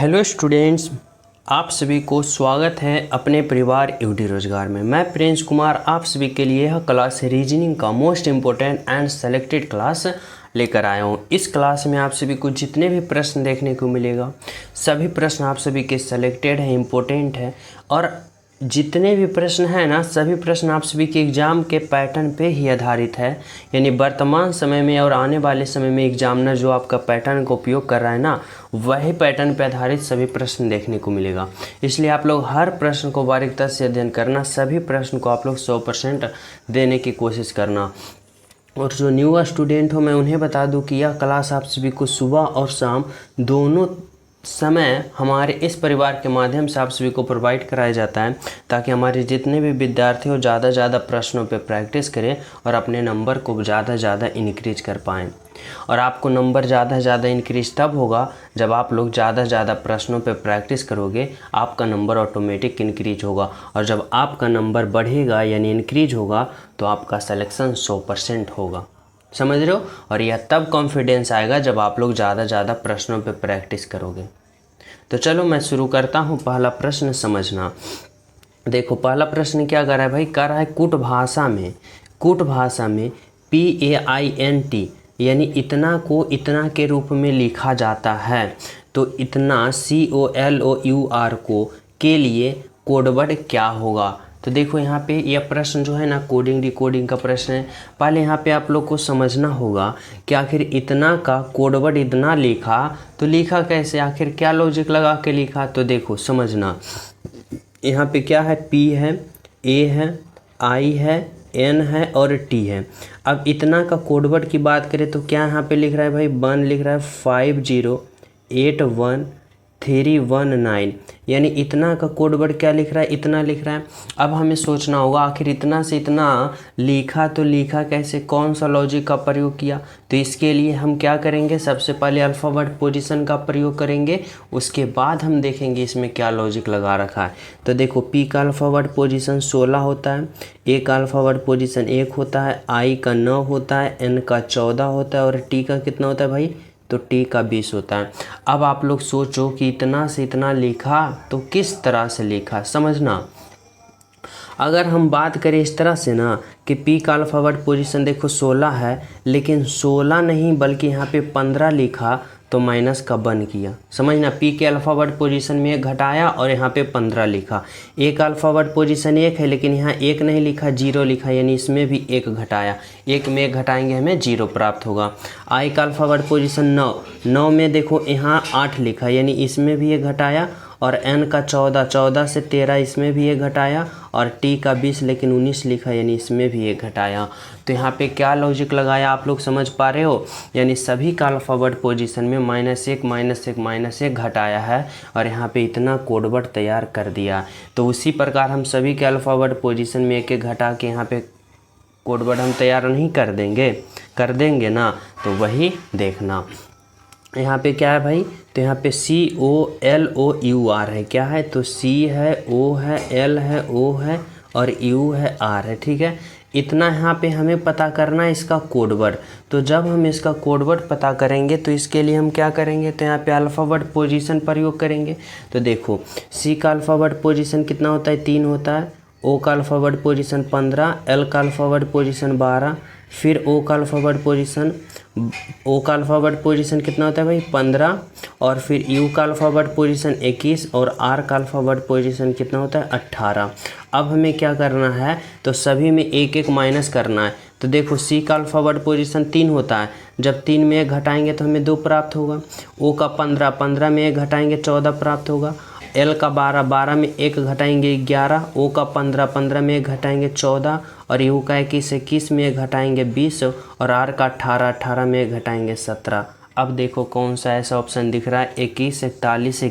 Hello students, आप सभी को स्वागत है अपने परिवार यूडी रोजगार में। मैं प्रिंस कुमार आप सभी के लिए यह क्लास रीजनिंग का most important and selected class लेकर आया हूँ। इस क्लास में आप सभी को जितने भी प्रश्न देखने को मिलेगा सभी प्रश्न आप सभी के सेलेक्टेड है, इम्पोर्टेंट है और जितने भी प्रश्न हैं ना सभी प्रश्न आप सभी के एग्ज़ाम के पैटर्न पे ही आधारित है। यानी वर्तमान समय में और आने वाले समय में एग्जामिनर जो आपका पैटर्न का उपयोग कर रहा है ना वही पैटर्न पे आधारित सभी प्रश्न देखने को मिलेगा। इसलिए आप लोग हर प्रश्न को बारीकता से अध्ययन करना, सभी प्रश्न को आप लोग 100% देने की कोशिश करना। और जो न्यू स्टूडेंट हो मैं उन्हें बता दूं कि यह क्लास आप सभी को सुबह और शाम दोनों समय हमारे इस परिवार के माध्यम से आप सभी को प्रोवाइड कराया जाता है ताकि हमारे जितने भी विद्यार्थी हो ज़्यादा प्रश्नों पे प्रैक्टिस करें और अपने नंबर को ज़्यादा इंक्रीज कर पाएँ। और आपको नंबर ज़्यादा इंक्रीज तब होगा जब आप लोग ज़्यादा प्रश्नों पे प्रैक्टिस करोगे, आपका नंबर ऑटोमेटिक इंक्रीज होगा। और जब आपका नंबर बढ़ेगा यानी इंक्रीज होगा तो आपका सिलेक्शन 100% होगा। समझ रहे हो? और यह तब कॉन्फिडेंस आएगा जब आप लोग ज़्यादा प्रश्नों पे प्रैक्टिस करोगे। तो चलो मैं शुरू करता हूँ। पहला प्रश्न समझना। देखो पहला प्रश्न क्या कर रहा है भाई, कर रहा है कूट भाषा में PAINT यानी इतना को इतना के रूप में लिखा जाता है। तो इतना COLOUR को के लिए कोडवर्ड क्या होगा? तो देखो यहाँ पे यह प्रश्न जो है ना कोडिंग डिकोडिंग का प्रश्न है। पहले यहाँ पे आप लोग को समझना होगा कि आखिर इतना का कोडवर्ड इतना लिखा तो लिखा कैसे, आखिर क्या लॉजिक लगा के लिखा। तो देखो समझना, यहाँ पे क्या है, P है, A है, I है, N है और T है। अब इतना का कोडवर्ड की बात करें तो क्या यहाँ पे लिख रहा है भाई, 1 लिख रहा है 5081319 यानी इतना का कोडवर्ड क्या लिख रहा है, इतना लिख रहा है। अब हमें सोचना होगा आखिर इतना से इतना लिखा तो लिखा कैसे, कौन सा लॉजिक का प्रयोग किया। तो इसके लिए हम क्या करेंगे, सबसे पहले अल्फ़ाबेट पोजीशन का प्रयोग करेंगे, उसके बाद हम देखेंगे इसमें क्या लॉजिक लगा रखा है। तो देखो P का अल्फ़ाबेट पोजीशन 16 होता है, A का अल्फ़ाबेट पोजीशन 1 होता है, I का 9 होता है, N का 14 होता है और T का कितना होता है भाई, तो T का 20 होता है। अब आप लोग सोचो कि इतना से इतना लिखा तो किस तरह से लिखा, समझना। अगर हम बात करें इस तरह से ना कि P का अल्फ़ाबेट पोजीशन देखो 16 है, लेकिन 16 नहीं बल्कि यहाँ पे 15 लिखा तो माइनस का 1 किया, समझना। P के अल्फ़ाबेट पोजीशन में 1 घटाया और यहाँ पे 15 लिखा। A का अल्फ़ाबेट पोजीशन 1 है लेकिन यहाँ 1 नहीं लिखा, 0 लिखा, यानी इसमें भी 1 घटाया। 1 में 1 घटाएंगे हमें 0 प्राप्त होगा। I का अल्फ़ाबेट पोजीशन 9 में देखो यहाँ 8 लिखा यानी इसमें भी 1 घटाया और N का 14 से 13 इसमें भी 1 घटाया और T का 20 लेकिन 19 लिखा यानी इसमें भी 1 घटाया। तो यहाँ पे क्या लॉजिक लगाया आप लोग समझ पा रहे हो, यानी सभी का अल्फ़ाबेट पोजीशन में -1 घटाया है और यहाँ पे इतना कोडवर्ड तैयार कर दिया। तो उसी प्रकार हम सभी के अल्फ़ाबेट पोजीशन में 1 घटा के यहाँ पे कोडवर्ड हम तैयार नहीं कर देंगे ना, तो वही देखना। यहाँ पे क्या है भाई, तो यहाँ पे COLOUR है, क्या है तो C है, O है, L है, O है और U है, R है, ठीक है। इतना यहाँ पे हमें पता करना है इसका कोडवर्ड। तो जब हम इसका कोडवर्ड पता करेंगे तो इसके लिए हम क्या करेंगे, तो यहाँ पे अल्फ़ाबेट पोजीशन प्रयोग करेंगे। तो देखो C का अल्फ़ाबेट पोजीशन कितना होता है, 3 होता है, O का अल्फ़ाबेट पोजीशन 15, L का अल्फ़ाबेट पोजीशन 12, फिर O का अल्फ़ाबेट पोजीशन कितना होता है भाई 15 और फिर U का अल्फ़ाबेट पोजीशन 21 और R का अल्फ़ाबेट पोजीशन कितना होता है 18। अब हमें क्या करना है, तो सभी में 1 माइनस करना है। तो देखो C का अल्फ़ाबेट पोजीशन 3 होता है, जब 3 में 1 घटाएंगे तो हमें 2 प्राप्त होगा। O का 15 में 1 घटाएंगे 14 प्राप्त होगा। L का 12 में 1 घटाएंगे 11, O का 15 में 1 घटाएंगे 14 और U का 21 में 1 घटाएंगे 20 और R का 18 में 1 घटाएंगे 17। अब देखो कौन सा ऐसा ऑप्शन दिख रहा है, 21 41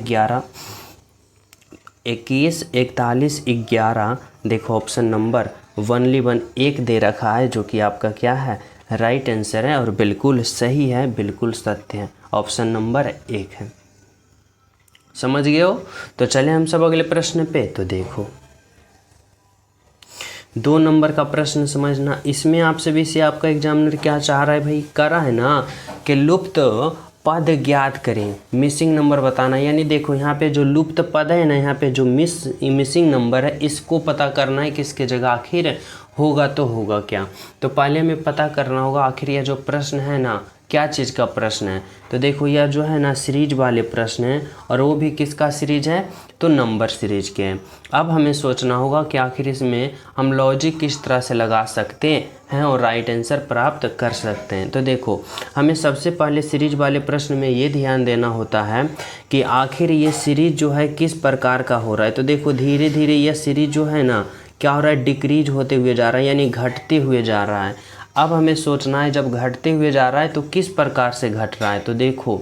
11। देखो ऑप्शन नंबर 1 दे रखा है जो कि आपका क्या है, राइट आंसर है और बिल्कुल सही है, बिल्कुल सत्य है। ऑप्शन नंबर 1 है। समझ गए हो? तो चले हम सब अगले प्रश्न पे। तो देखो 2 नंबर का प्रश्न समझना। इसमें आप सभी से आपका एग्जामिनर क्या चाह रहा है भाई, कर रहा है ना कि लुप्त पद ज्ञात करें, मिसिंग नंबर बताना। यानी देखो यहाँ पे जो लुप्त पद है ना, यहाँ पे जो मिसिंग नंबर है इसको पता करना है किसके जगह आखिर होगा तो होगा क्या। तो पहले हमें पता करना होगा आखिर यह जो प्रश्न है ना क्या चीज़ का प्रश्न है। तो देखो यह जो है ना सीरीज वाले प्रश्न हैं और वो भी किसका सीरीज है तो नंबर सीरीज के हैं। अब हमें सोचना होगा कि आखिर इसमें हम लॉजिक किस तरह से लगा सकते हैं और राइट आंसर प्राप्त कर सकते हैं। तो देखो हमें सबसे पहले सीरीज वाले प्रश्न में ये ध्यान देना होता है कि आखिर ये सीरीज जो है किस प्रकार का हो रहा है। तो देखो धीरे धीरे यह सीरीज जो है ना क्या हो रहा है डिक्रीज होते हुए जा रहा है, यानी घटते हुए जा रहा है। अब हमें सोचना है जब घटते हुए जा रहा है तो किस प्रकार से घट रहा है। तो देखो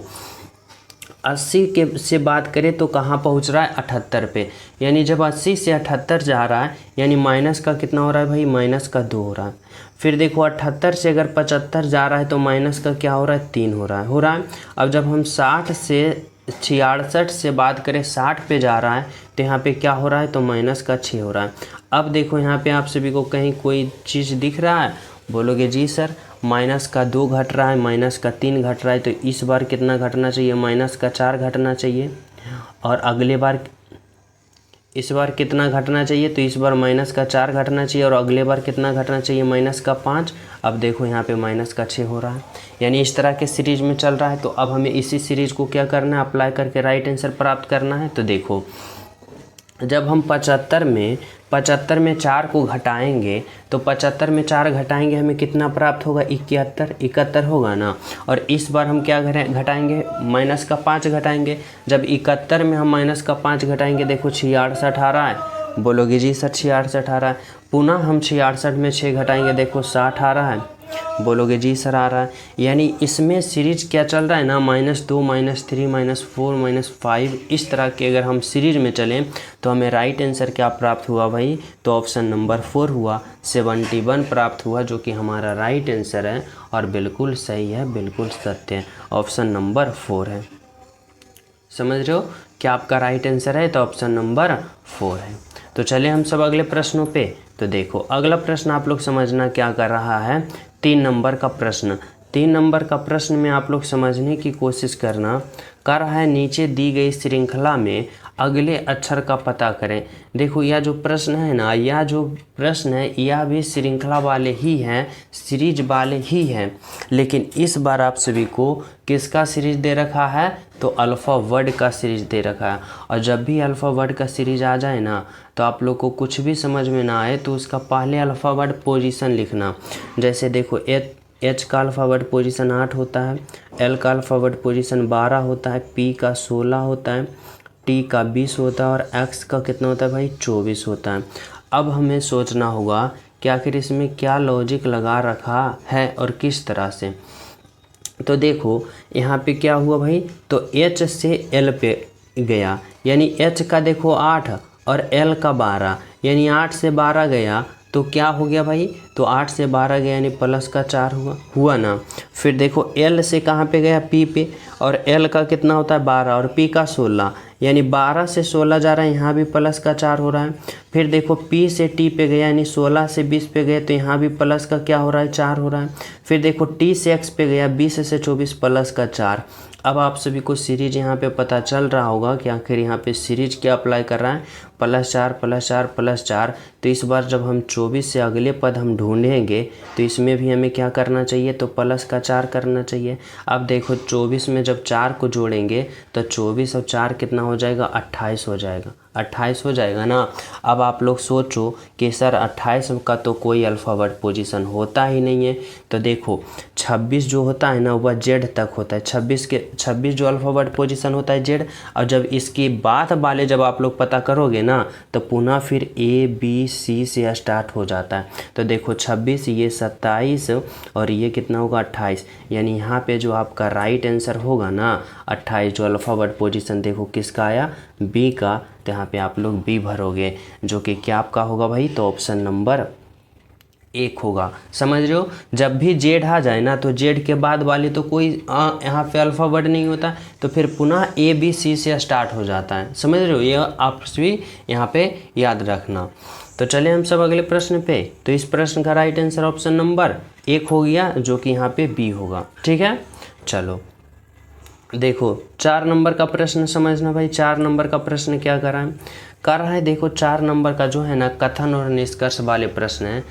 80 के से बात करें तो कहाँ पहुँच रहा है 78 पे, यानी जब 80 से 78 जा रहा है यानी माइनस का कितना हो रहा है भाई माइनस का 2 हो रहा है। फिर देखो 78 से अगर 75 जा रहा है तो माइनस का क्या हो रहा है 3 हो रहा है। अब जब हम 60 से 66 से बात करें 60 पे जा रहा है तो यहाँ पे क्या हो रहा है तो माइनस का 6 हो रहा है। अब देखो यहाँ पे आप सभी को कहीं कोई चीज़ दिख रहा है, बोलोगे जी सर माइनस का 2 घट रहा है, माइनस का 3 घट रहा है, तो इस बार कितना घटना चाहिए माइनस का 4 घटना चाहिए। और अगले बार इस बार कितना घटना चाहिए तो इस बार माइनस का 4 घटना चाहिए और अगले बार कितना घटना चाहिए माइनस का 5। अब देखो यहाँ पे माइनस का 6 हो रहा है, यानी इस तरह के सीरीज में चल रहा है। तो अब हमें इसी सीरीज को क्या करना है अप्लाई करके राइट आंसर प्राप्त करना है। तो देखो जब हम 75 में 4 को घटाएंगे तो 75 में 4 घटाएंगे हमें कितना प्राप्त होगा 71 होगा ना। और इस बार हम क्या घटाएंगे माइनस का 5 घटाएंगे। जब 71 में हम माइनस का 5 घटाएंगे देखो 66 आ रहा है, बोलोगे जी सर 66 आ रहा है। पुनः हम 66 में 6 घटाएंगे देखो 60 आ रहा है, बोलोगे जी सर आ रहा है। यानी इसमें सीरीज क्या चल रहा है ना -2 -3 -4 -5 इस तरह के अगर हम सीरीज में चलें तो हमें राइट आंसर क्या प्राप्त हुआ भाई तो ऑप्शन नंबर 4 हुआ, 71 प्राप्त हुआ, जो कि हमारा राइट आंसर है और बिल्कुल सही है, बिल्कुल सत्य है, ऑप्शन नंबर 4 है। समझ रहे हो क्या आपका राइट आंसर है तो ऑप्शन नंबर 4 है। तो चलिए हम सब अगले प्रश्नों पे। तो देखो अगला प्रश्न आप लोग समझना क्या कर रहा है 3 नंबर का प्रश्न। 3 नंबर का प्रश्न में आप लोग समझने की कोशिश करना कर रहा है नीचे दी गई श्रृंखला में अगले अक्षर का पता करें। देखो यह जो प्रश्न है ना यह जो प्रश्न है यह भी श्रृंखला वाले ही हैं, सीरीज वाले ही हैं, लेकिन इस बार आप सभी को किसका सीरीज दे रखा है तो अल्फ़ा वर्ड का सीरीज दे रखा है। और जब भी अल्फ़ा वर्ड का सीरीज आ जाए ना तो आप लोग को कुछ भी समझ में ना आए तो उसका पहले अल्फ़ा वर्ड पोजीशन लिखना। जैसे देखो एच का अल्फ़ाबेट पोजीशन 8 होता है, एल का अल्फ़ाबेट पोजीशन 12 होता है, पी का 16 होता है, टी का 20 होता है और एक्स का कितना होता है भाई 24 होता है। अब हमें सोचना होगा कि आखिर इसमें क्या लॉजिक लगा रखा है और किस तरह से। तो देखो यहाँ पे क्या हुआ भाई तो एच से एल पे गया, यानी एच का देखो 8 और एल का 12, यानी 8 से 12 गया तो क्या हो गया भाई तो 8 से 12 गया यानी प्लस का 4 हुआ ना। फिर देखो एल से कहाँ पे गया पी पे, और एल का कितना होता है 12 और पी का 16, यानी 12 से 16 जा रहा है, यहाँ भी प्लस का 4 हो रहा है। फिर देखो पी से टी पे गया यानी 16 से 20 पे गए तो यहाँ भी प्लस का क्या हो रहा है 4 हो रहा है। फिर देखो टी से एक्स पे गया 20 से 24 प्लस का 4। अब आप सभी को सीरीज यहाँ पे पता चल रहा होगा कि आखिर यहाँ पे सीरीज क्या अप्लाई कर रहा है +4 +4 +4। तो इस बार जब हम 24 से अगले पद हम ढूंढेंगे तो इसमें भी हमें क्या करना चाहिए तो प्लस का 4 करना चाहिए। अब देखो 24 में जब 4 को जोड़ेंगे तो 24 और 4 कितना हो जाएगा 28 हो जाएगा, 28 हो जाएगा ना। अब आप लोग सोचो कि सर 28 का तो कोई अल्फ़ाबेट पोजीशन होता ही नहीं है। तो देखो 26 जो होता है ना वह जेड तक होता है, 26 जो अल्फ़ाबेट पोजीशन होता है जेड। और जब इसके बाद वाले जब आप लोग पता करोगे ना तो पुनः फिर ए बी सी से स्टार्ट हो जाता है। तो देखो 26 ये 27 और ये कितना होगा 28, यानी यहाँ पे जो आपका राइट आंसर होगा ना 28 जो अल्फ़ाबेट पोजीशन देखो किसका आया बी का। तो यहाँ पे आप लोग बी भरोगे जो कि क्या आपका होगा भाई तो ऑप्शन नंबर 1 होगा। समझ रहे हो जब भी जेड आ जाए ना तो जेड के बाद वाले तो कोई यहाँ पे अल्फ़ाबेट नहीं होता, तो फिर पुनः ए बी सी से स्टार्ट हो जाता है। समझ रहे हो ये आप भी यहाँ पे याद रखना। तो चले हम सब अगले प्रश्न पे। तो इस प्रश्न का राइट आंसर ऑप्शन नंबर 1 हो गया जो कि यहाँ पे बी होगा। ठीक है चलो देखो 4 नंबर का प्रश्न समझना भाई। 4 नंबर का प्रश्न क्या कर रहा है देखो 4 नंबर का जो है ना कथन और निष्कर्ष वाले प्रश्न है।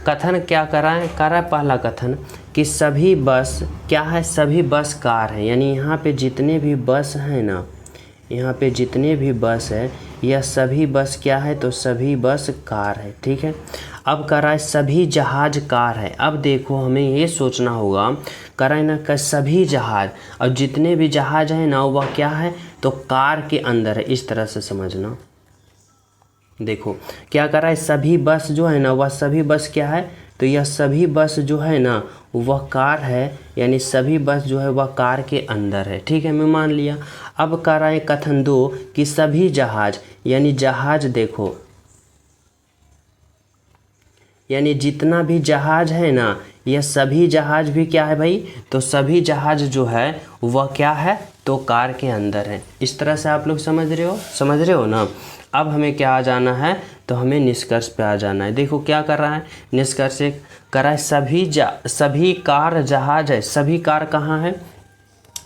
कथन क्या कर रहा है पहला कथन कि सभी बस क्या है, सभी बस कार है, यानी यहाँ पे जितने भी बस हैं ना, यहाँ पे जितने भी बस है यह सभी बस क्या है, तो सभी बस कार है। ठीक है। अब कह रहा है सभी जहाज कार है। अब देखो हमें ये सोचना होगा, कह रहा है ना कि सभी जहाज, और जितने भी जहाज हैं ना वह क्या है, तो कार के अंदर है। इस तरह से समझना। देखो क्या कर रहा है, सभी बस जो है ना वह सभी बस क्या है, तो यह सभी बस जो है ना वह कार है, यानी सभी बस जो है वह कार के अंदर है। ठीक है, मैं मान लिया। अब कह रहा है कथन 2 कि सभी जहाज, यानी जहाज देखो, यानी जितना भी जहाज है ना यह सभी जहाज भी क्या है भाई, तो सभी जहाज जो है वह क्या है, तो कार के अंदर है। इस तरह से आप लोग समझ रहे हो ना। अब हमें क्या आ जाना है, तो हमें निष्कर्ष पे आ जाना है। देखो क्या कर रहा है, निष्कर्ष कर रहा है सभी कार जहाज है। सभी कार कहाँ है,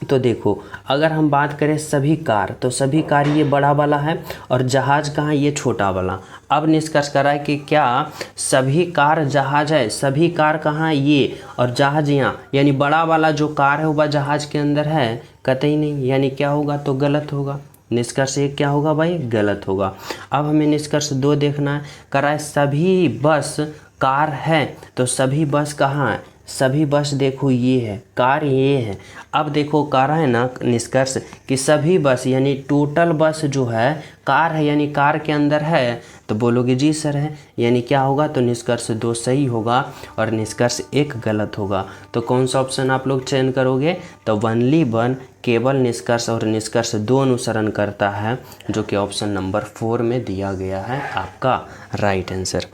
तो देखो अगर हम बात करें सभी कार, तो सभी कार ये बड़ा वाला है और जहाज कहाँ, ये छोटा वाला। अब निष्कर्ष करा है कि क्या सभी कार जहाज है, सभी कार कहाँ है, ये, और जहाज यहाँ, यानी बड़ा वाला जो कार है वह जहाज के अंदर है, कतई नहीं, यानी क्या होगा, तो गलत होगा। निष्कर्ष एक क्या होगा भाई, गलत होगा। अब हमें निष्कर्ष 2 देखना है। करा है सभी बस कार है, तो सभी बस कहाँ है, सभी बस देखो ये है, कार ये है। अब देखो कह रहा है ना निष्कर्ष कि सभी बस यानी टोटल बस जो है कार है, यानी कार के अंदर है, तो बोलोगे जी सर है, यानी क्या होगा, तो निष्कर्ष 2 सही होगा और निष्कर्ष 1 गलत होगा। तो कौन सा ऑप्शन आप लोग चयन करोगे, तो ओनली 1 केवल निष्कर्ष और निष्कर्ष 2 अनुसरण करता है, जो कि ऑप्शन नंबर 4 में दिया गया है आपका राइट आंसर।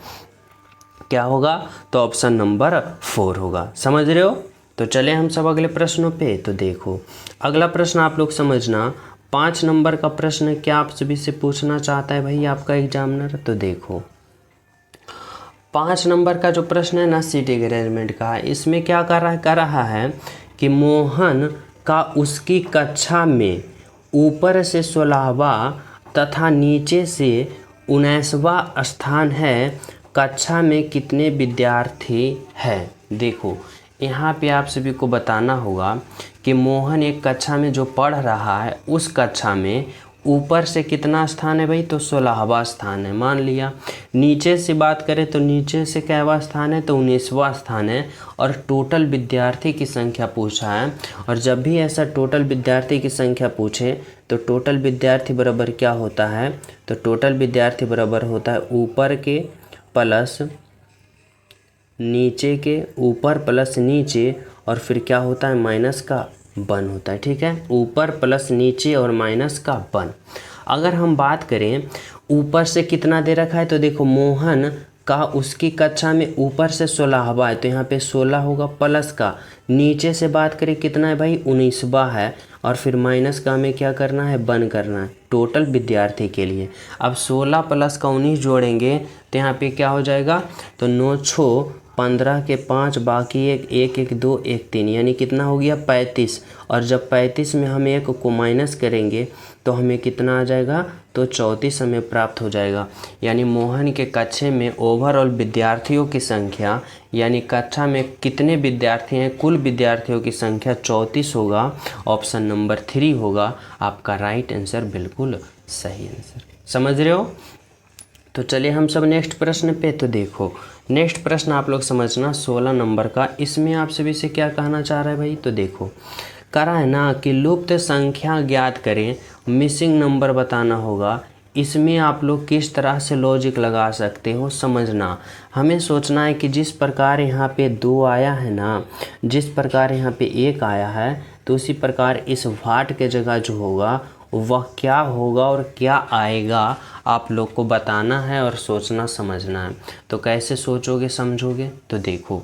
क्या होगा, तो ऑप्शन नंबर 4 होगा। समझ रहे हो। तो चले हम सब अगले प्रश्नों पे। तो देखो अगला प्रश्न आप लोग समझना, 5 नंबर का प्रश्न क्या आप सभी से पूछना चाहता है भाई आपका एग्जामिनर। तो देखो 5 नंबर का जो प्रश्न है ना सीटिंग अरेंजमेंट का, इसमें क्या कर रहा है कि मोहन का उसकी कक्षा में ऊपर से 16वां तथा नीचे से 19वां स्थान है, कक्षा में कितने विद्यार्थी हैं। देखो यहाँ पे आप सभी को बताना होगा कि मोहन एक कक्षा में जो पढ़ रहा है उस कक्षा में ऊपर से कितना स्थान है भाई, तो 16वां स्थान है, मान लिया। नीचे से बात करें तो नीचे से कैवा स्थान है, तो 19वां स्थान है, और टोटल विद्यार्थी की संख्या पूछा है। और जब भी ऐसा टोटल विद्यार्थी की संख्या पूछे तो टोटल विद्यार्थी बराबर क्या होता है, तो टोटल विद्यार्थी बराबर होता है ऊपर के प्लस नीचे के, ऊपर प्लस नीचे, और फिर क्या होता है, माइनस का 1 होता है। ठीक है, ऊपर प्लस नीचे और माइनस का 1। अगर हम बात करें ऊपर से कितना दे रखा है, तो देखो मोहन का उसकी कक्षा में ऊपर से 16वां है, तो यहाँ पे 16 होगा, प्लस का नीचे से बात करें कितना है भाई, 19वां है, और फिर माइनस का हमें क्या करना है, 1 करना है टोटल विद्यार्थी के लिए। अब 16 प्लस का 19 जोड़ेंगे तो यहाँ पे क्या हो जाएगा, तो 9 6 15 के 5 बाकी 1 1 1 2 1 3, यानी कितना हो गया 35। और जब 35 में हम 1 को माइनस करेंगे तो हमें कितना आ जाएगा, तो 34 हमें प्राप्त हो जाएगा। यानी मोहन के कक्षा में ओवरऑल विद्यार्थियों की संख्या, यानी कक्षा में कितने विद्यार्थी हैं, कुल विद्यार्थियों की संख्या 34 होगा। ऑप्शन नंबर 3 होगा आपका राइट आंसर, बिल्कुल सही आंसर। समझ रहे हो। तो चलिए हम सब नेक्स्ट प्रश्न पे। तो देखो नेक्स्ट प्रश्न आप लोग समझना 16 नंबर का, इसमें आप सभी से क्या कहना चाह रहा है भाई, तो देखो कह रहा है ना कि लुप्त संख्या ज्ञात करें, मिसिंग नंबर बताना होगा। इसमें आप लोग किस तरह से लॉजिक लगा सकते हो, समझना। हमें सोचना है कि जिस प्रकार यहाँ पे 2 आया है ना, जिस प्रकार यहाँ पे 1 आया है, तो उसी प्रकार इस वाट के जगह जो होगा वह क्या होगा और क्या आएगा, आप लोग को बताना है और सोचना समझना है। तो कैसे सोचोगे समझोगे, तो देखो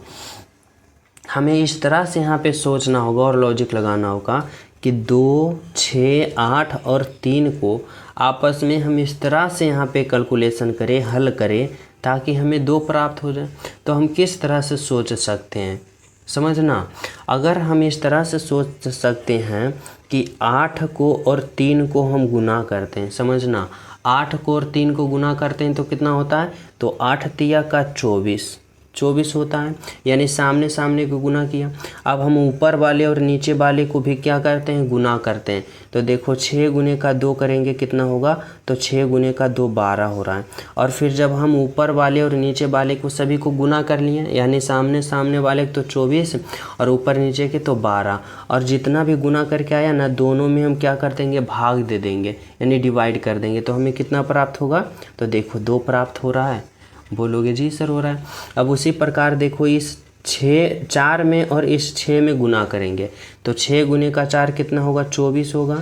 हमें इस तरह से यहाँ पे सोचना होगा और लॉजिक लगाना होगा कि 2 6 8 और 3 को आपस में हम इस तरह से यहाँ पे कैलकुलेशन करें, हल करें, ताकि हमें 2 प्राप्त हो जाए। तो हम किस तरह से सोच सकते हैं, समझना। अगर हम इस तरह से सोच सकते हैं कि 8 को और 3 को हम गुना करते हैं, समझना 8 को और 3 को गुना करते हैं तो कितना होता है, तो 8 तिया का 24 होता है, यानी सामने सामने को गुना किया। अब हम ऊपर वाले और नीचे वाले को भी क्या करते हैं, गुना करते हैं। तो देखो 6 गुने का 2 करेंगे कितना होगा, तो 6 गुने का 2 12 हो रहा है। और फिर जब हम ऊपर वाले और नीचे वाले को सभी को गुना कर लिए, यानी सामने सामने वाले तो 24 और ऊपर नीचे के तो 12, और जितना भी गुना करके आया ना, दोनों में हम क्या कर देंगे, भाग दे देंगे, यानी डिवाइड कर देंगे। तो हमें कितना प्राप्त होगा, तो देखो 2 प्राप्त हो रहा है। बोलोगे जी सर हो रहा है। अब उसी प्रकार देखो इस 4 में और इस 6 में गुना करेंगे, तो 6 गुने का 4 कितना होगा, 24 होगा।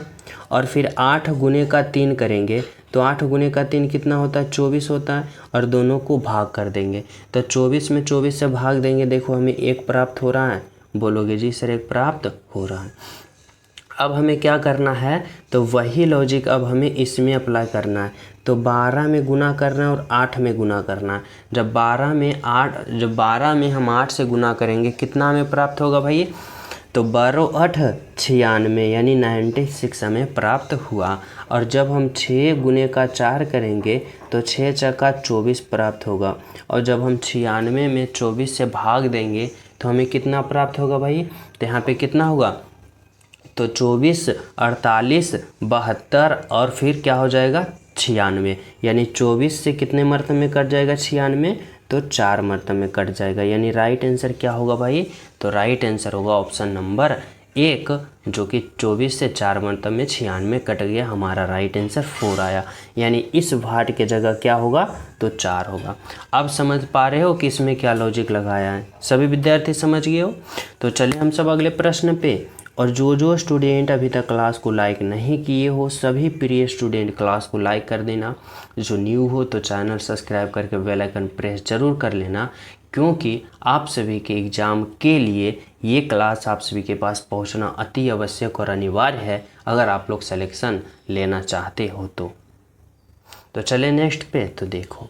और फिर 8 गुने का 3 करेंगे, तो 8 गुने का 3 कितना होता है, 24 होता है। और दोनों को भाग कर देंगे, तो 24 में 24 से भाग देंगे, देखो हमें 1 प्राप्त हो रहा है। बोलोगे जी सर 1 प्राप्त हो रहा है। अब हमें क्या करना है, तो वही लॉजिक अब हमें इसमें अप्लाई करना है। तो 12 में गुना करना है और 8 में गुना करना है। जब 12 में हम 8 से गुना करेंगे, कितना हमें प्राप्त होगा भाई, तो 12 8 96, यानी 96 हमें प्राप्त हुआ। और जब हम 6 गुने का 4 करेंगे, तो 6 चौका 24 प्राप्त होगा। और जब हम 96 में 24 से भाग देंगे, तो हमें कितना प्राप्त होगा भाई, तो यहाँ पे कितना होगा, तो 24 48 72 और फिर क्या हो जाएगा, 96, यानी 24 से कितने मर्तबे में कट जाएगा 96, तो 4 मर्तबे में कट जाएगा। यानी राइट आंसर क्या होगा भाई, तो राइट आंसर होगा ऑप्शन नंबर 1, जो कि 24 से 4 मर्तबे में 96 कट गया। हमारा राइट आंसर 4 आया, यानी इस भाट के जगह क्या होगा, तो 4 होगा। अब समझ पा रहे हो कि इसमें क्या लॉजिक लगाया है, सभी विद्यार्थी समझ गए हो। तो चलिए हम सब अगले प्रश्न पे। और जो स्टूडेंट अभी तक क्लास को लाइक नहीं किए हो, सभी प्रिय स्टूडेंट क्लास को लाइक कर देना। जो न्यू हो तो चैनल सब्सक्राइब करके बेल आइकन प्रेस ज़रूर कर लेना, क्योंकि आप सभी के एग्ज़ाम के लिए ये क्लास आप सभी के पास पहुंचना अति आवश्यक और अनिवार्य है, अगर आप लोग सिलेक्शन लेना चाहते हो तो चले नेक्स्ट पे। तो देखो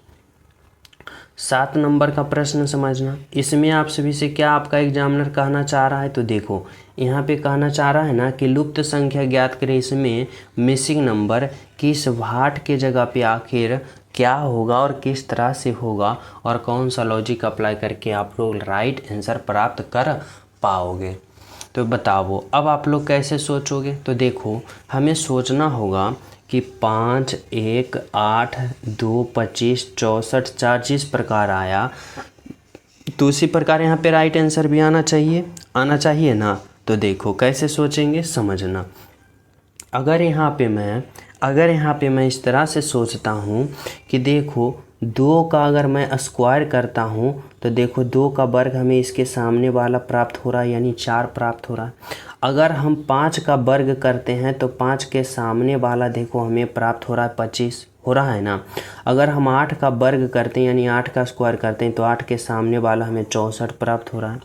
7 नंबर का प्रश्न समझना। इसमें आप सभी से क्या आपका एग्जामिनर कहना चाह रहा है, तो देखो यहाँ पे कहना चाह रहा है ना कि लुप्त संख्या ज्ञात करें, इसमें मिसिंग नंबर किस भाट के जगह पे आखिर क्या होगा और किस तरह से होगा, और कौन सा लॉजिक अप्लाई करके आप लोग राइट आंसर प्राप्त कर पाओगे। तो बताओ अब आप लोग कैसे सोचोगे। तो देखो हमें सोचना होगा कि 5 1 8 2 25 64 4 जिस प्रकार आया, तो उसी प्रकार यहाँ पे राइट आंसर भी आना चाहिए ना। तो देखो कैसे सोचेंगे, समझना। अगर यहाँ पे मैं इस तरह से सोचता हूँ कि देखो 2 का अगर मैं स्क्वायर करता हूँ, तो देखो 2 का वर्ग हमें इसके सामने वाला प्राप्त हो रहा है, यानी 4 प्राप्त हो रहा है। अगर हम 5 का वर्ग करते हैं, तो 5 के सामने वाला देखो हमें प्राप्त हो रहा है 25 हो रहा है ना। अगर हम 8 का वर्ग करते हैं, यानी 8 का स्क्वायर करते हैं, तो 8 के सामने वाला हमें 64 प्राप्त हो रहा है।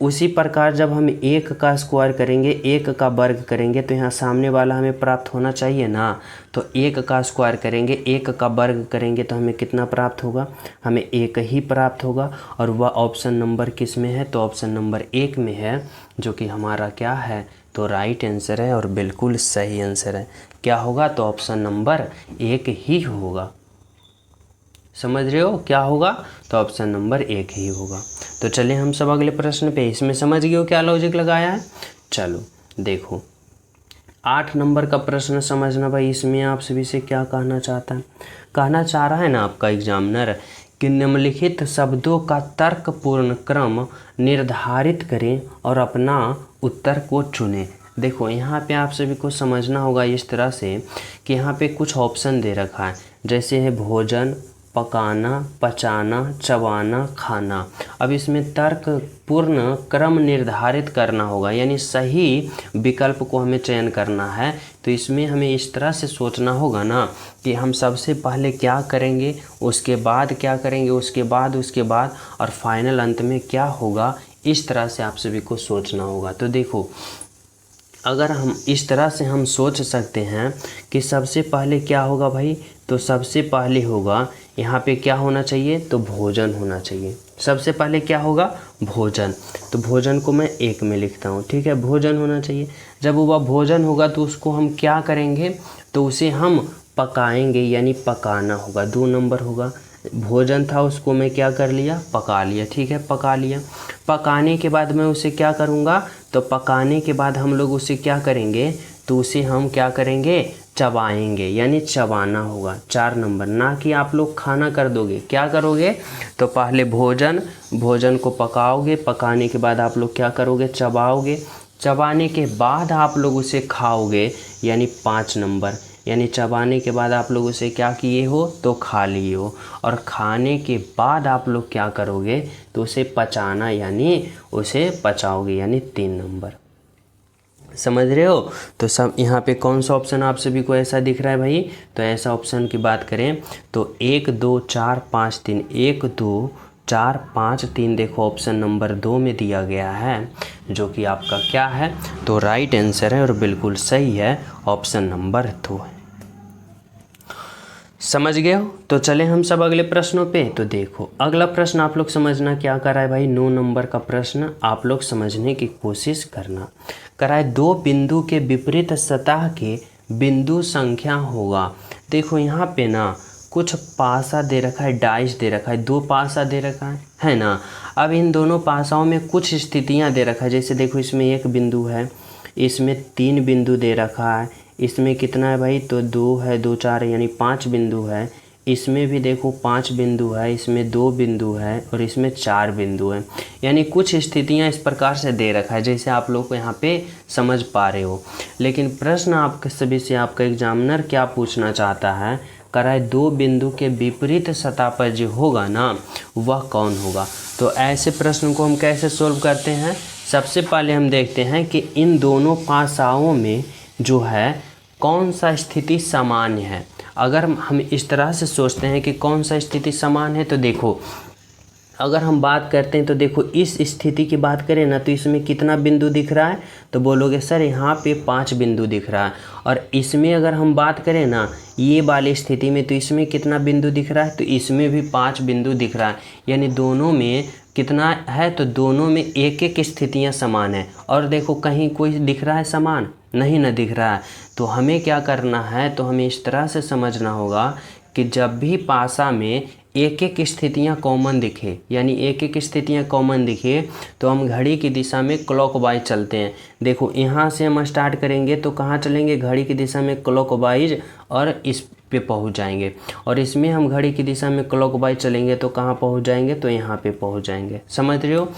उसी प्रकार जब हम 1 का स्क्वायर करेंगे, 1 का वर्ग करेंगे, तो यहाँ सामने वाला हमें प्राप्त होना चाहिए ना। तो 1 का स्क्वायर करेंगे, 1 का वर्ग करेंगे, तो हमें कितना प्राप्त होगा, हमें 1 ही प्राप्त होगा। और वह ऑप्शन नंबर किस में है, तो ऑप्शन नंबर 1 में है, जो कि हमारा क्या है, तो राइट आंसर है और बिल्कुल सही आंसर है। क्या होगा, तो ऑप्शन नंबर 1 ही होगा। समझ रहे हो क्या होगा, तो ऑप्शन नंबर 1 ही होगा। तो चलिए हम सब अगले प्रश्न पे। इसमें समझ गए हो क्या लॉजिक लगाया है। चलो देखो 8 नंबर का प्रश्न समझना भाई। इसमें आप सभी से क्या कहना चाह रहा है ना आपका एग्जामिनर कि निम्नलिखित शब्दों का तर्कपूर्ण क्रम निर्धारित करें और अपना उत्तर को चुनें। देखो यहाँ पे आप सभी को समझना होगा इस तरह से कि यहाँ पे कुछ ऑप्शन दे रखा है, जैसे है भोजन, पकाना, पचाना, चबाना, खाना। अब इसमें तर्कपूर्ण क्रम निर्धारित करना होगा, यानी सही विकल्प को हमें चयन करना है। तो इसमें हमें इस तरह से सोचना होगा ना कि हम सबसे पहले क्या करेंगे, उसके बाद क्या करेंगे, उसके बाद और फाइनल अंत में क्या होगा। इस तरह से आप सभी को सोचना होगा। तो देखो अगर हम इस तरह से हम सोच सकते हैं कि सबसे पहले क्या होगा भाई, तो सबसे पहले होगा यहाँ पे क्या होना चाहिए, तो भोजन होना चाहिए। सबसे पहले क्या होगा, भोजन। तो भोजन को मैं 1 में लिखता हूँ, ठीक है, भोजन होना चाहिए। जब वह भोजन होगा तो उसको हम क्या करेंगे, तो उसे हम पकाएंगे, यानी पकाना होगा, 2 नंबर होगा। भोजन था उसको मैं क्या कर लिया, पका लिया, ठीक है, पका लिया। पकाने के बाद मैं उसे क्या करूँगा, तो पकाने के बाद हम लोग उसे क्या करेंगे, तो उसे हम क्या करेंगे, चबाएंगे, यानी चबाना होगा, 4 नंबर। ना कि आप लोग खाना कर दोगे, क्या करोगे, तो पहले भोजन को पकाओगे, पकाने के बाद आप लोग क्या करोगे, चबाओगे, चबाने के बाद आप लोग उसे खाओगे, यानी 5 नंबर। यानी चबाने के बाद आप लोग उसे क्या किए हो, तो खा लिए हो। और खाने के बाद आप लोग क्या करोगे, तो उसे पचाना, यानी उसे पचाओगे, यानी 3 नंबर। समझ रहे हो। तो सब यहाँ पे कौन सा ऑप्शन आप सभी को ऐसा दिख रहा है भाई, तो ऐसा ऑप्शन की बात करें तो 1 2 4 5 3, 1 2 4 5 3 देखो ऑप्शन नंबर 2 में दिया गया है, जो कि आपका क्या है, तो राइट आंसर है और बिल्कुल सही है, ऑप्शन नंबर 2 है। समझ गए हो। तो चले हम सब अगले प्रश्नों पे। तो देखो अगला प्रश्न आप लोग समझना क्या कर रहा है भाई, 9 नंबर का प्रश्न आप लोग समझने की कोशिश करना। कराए 2 बिंदु के विपरीत सतह के बिंदु संख्या होगा। देखो यहाँ पे ना कुछ पासा दे रखा है, डाइस दे रखा है, 2 पासा दे रखा है ना। अब इन दोनों पासाओं में कुछ स्थितियाँ दे रखा है, जैसे देखो इसमें 1 बिंदु है, इसमें 3 बिंदु दे रखा है, इसमें कितना है भाई, तो 2 है, 2 4 यानी 5 बिंदु है। इसमें भी देखो 5 बिंदु है, इसमें 2 बिंदु है और इसमें 4 बिंदु है। यानी कुछ स्थितियां इस प्रकार से दे रखा है, जैसे आप लोग को यहाँ पे समझ पा रहे हो। लेकिन प्रश्न आपके सभी से आपका एग्जामिनर क्या पूछना चाहता है, कराए 2 बिंदु के विपरीत सतह पर जो होगा ना वह कौन होगा। तो ऐसे प्रश्न को हम कैसे सोल्व करते हैं, सबसे पहले हम देखते हैं कि इन दोनों पासाओं में जो है कौन सा स्थिति सामान्य है। अगर हम इस तरह से सोचते हैं कि कौन सा स्थिति समान है, तो देखो अगर हम बात करते हैं तो देखो इस स्थिति की बात करें ना, तो इसमें कितना बिंदु दिख रहा है, तो बोलोगे सर यहाँ पे 5 बिंदु दिख रहा है। और इसमें अगर हम बात करें ना ये वाली स्थिति में, तो इसमें कितना बिंदु दिख रहा है, तो इसमें भी 5 बिंदु दिख रहा है। यानी दोनों में कितना है, तो दोनों में एक एक स्थितियाँ समान है। और देखो कहीं कोई दिख रहा है समान, नहीं ना दिख रहा है। तो हमें क्या करना है, तो हमें इस तरह से समझना होगा कि जब भी पासा में एक एक स्थितियाँ कॉमन दिखे, यानी एक एक स्थितियाँ कॉमन दिखे, तो हम घड़ी की दिशा में क्लॉकवाइज चलते हैं। देखो यहाँ से हम स्टार्ट करेंगे तो कहाँ चलेंगे, घड़ी की दिशा में क्लॉकवाइज, और इस पे पहुँच जाएंगे। और इसमें हम घड़ी की दिशा में क्लॉकवाइज चलेंगे तो कहाँ पहुँच जाएंगे, तो यहाँ पे पहुँच जाएंगे। समझ रहे हो।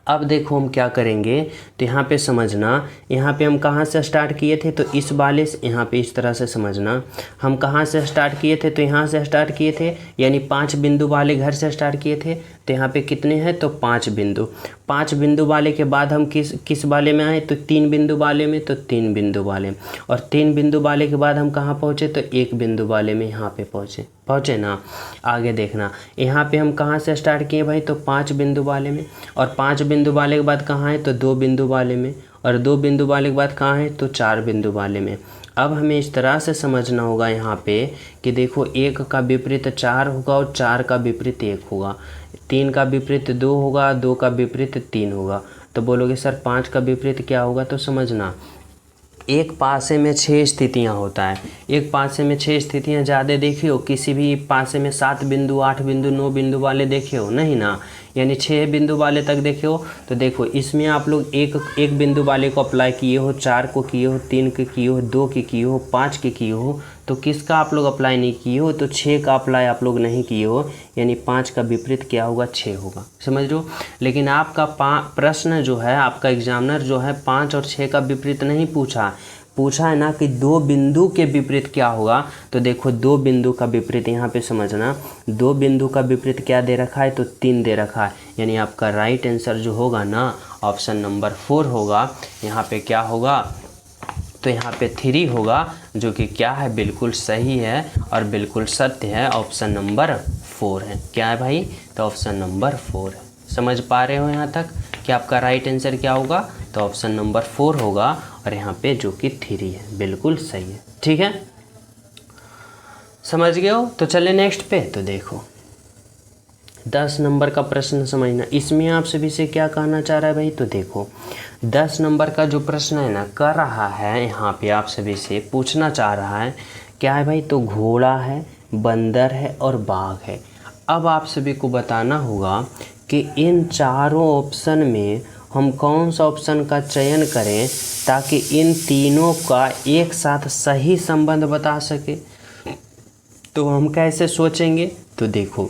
अब देखो हम क्या करेंगे, तो यहाँ पे समझना, यहाँ पे हम कहाँ से स्टार्ट किए थे, तो इस वाले से, यहाँ पे इस तरह से समझना, हम कहाँ से स्टार्ट किए थे, तो यहाँ से स्टार्ट किए थे, यानी 5 बिंदु वाले घर से स्टार्ट किए थे। तो यहाँ पे कितने हैं, तो 5 बिंदु। 5 बिंदु वाले के बाद हम किस वाले में आए, तो 3 बिंदु वाले में, तो 3 बिंदु वाले। और 3 बिंदु वाले के बाद हम कहाँ पहुँचे, तो 1 बिंदु वाले में यहाँ पे पहुँचे ना। आगे देखना, यहाँ पे हम कहाँ से स्टार्ट किए भाई, तो 5 बिंदु वाले में। और 5 बिंदु वाले के बाद कहाँ है, तो 2 बिंदु वाले में। और 2 बिंदु वाले के बाद कहाँ है, तो 4 बिंदु वाले में। अब हमें इस तरह से समझना होगा यहाँ पे कि देखो 1 का विपरीत 4 होगा और 4 का विपरीत 1 होगा, 3 का विपरीत 2 होगा, 2 का विपरीत 3 होगा। तो बोलोगे सर 5 का विपरीत क्या होगा, तो समझना एक पासे में 6 स्थितियाँ होता है। एक पासे में 6 स्थितियाँ ज़्यादा देखी हो, किसी भी पासे में 7 बिंदु 8 बिंदु 9 बिंदु वाले देखे हो, नहीं ना, यानी 6 बिंदु वाले तक देखे हो। तो देखो इसमें आप लोग एक बिंदु वाले को अप्लाई किए हो, 4 को किए हो, 3 के किए हो, 2 के किए हो, 5 के किए हो। तो किसका आप लोग अप्लाई नहीं किए हो, तो 6 का अप्लाई आप लोग नहीं किए हो, यानी 5 का विपरीत क्या होगा, 6 होगा। समझ लो। लेकिन आपका प्रश्न जो है, आपका एग्जामिनर जो है 5 और 6 का विपरीत नहीं पूछा है ना कि 2 बिंदु के विपरीत क्या होगा। तो देखो 2 बिंदु का विपरीत यहाँ पे समझना, 2 बिंदु का विपरीत क्या दे रखा है, तो 3 दे रखा है। यानी आपका राइट आंसर जो होगा ना ऑप्शन नंबर 4 होगा। यहाँ पे क्या होगा, तो यहाँ पे 3 होगा, जो कि क्या है, बिल्कुल सही है और बिल्कुल सत्य है, ऑप्शन नंबर 4 है। क्या है भाई, तो ऑप्शन नंबर 4 है। समझ पा रहे हो यहाँ तक कि आपका राइट आंसर क्या होगा, तो ऑप्शन नंबर 4 होगा। और यहाँ पे जो कि 3 है, बिल्कुल सही है। ठीक है, समझ गए हो। तो चले नेक्स्ट पे। तो देखो 10 नंबर का प्रश्न समझना, इसमें आप सभी से क्या कहना चाह रहा है भाई, तो देखो 10 नंबर का जो प्रश्न है ना कर रहा है यहाँ पे आप सभी से पूछना चाह रहा है क्या है भाई, तो घोड़ा है, बंदर है और बाघ है। अब आप सभी को बताना होगा कि इन चारों ऑप्शन में हम कौन सा ऑप्शन का चयन करें ताकि इन तीनों का एक साथ सही संबंध बता सके। तो हम कैसे सोचेंगे, तो देखो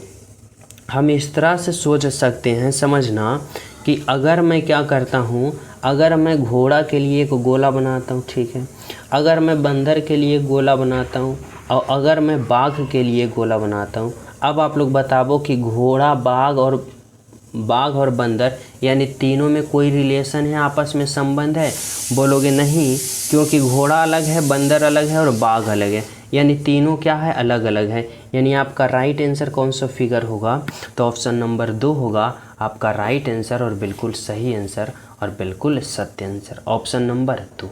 हम इस तरह से सोच सकते हैं, समझना कि अगर मैं क्या करता हूँ, अगर मैं घोड़ा के लिए एक गोला बनाता हूँ, ठीक है, अगर मैं बंदर के लिए गोला बनाता हूँ और अगर मैं बाघ के लिए गोला बनाता हूँ। अब आप लोग बताओ कि घोड़ा, बाघ और बंदर यानी तीनों में कोई रिलेशन है, आपस में संबंध है? बोलोगे नहीं, क्योंकि घोड़ा अलग है, बंदर अलग है और बाघ अलग है, यानी तीनों क्या है, अलग अलग है। यानी आपका राइट आंसर कौन सा फिगर होगा, तो ऑप्शन नंबर 2 होगा आपका राइट आंसर और बिल्कुल सही आंसर और बिल्कुल सत्य आंसर, ऑप्शन नंबर 2।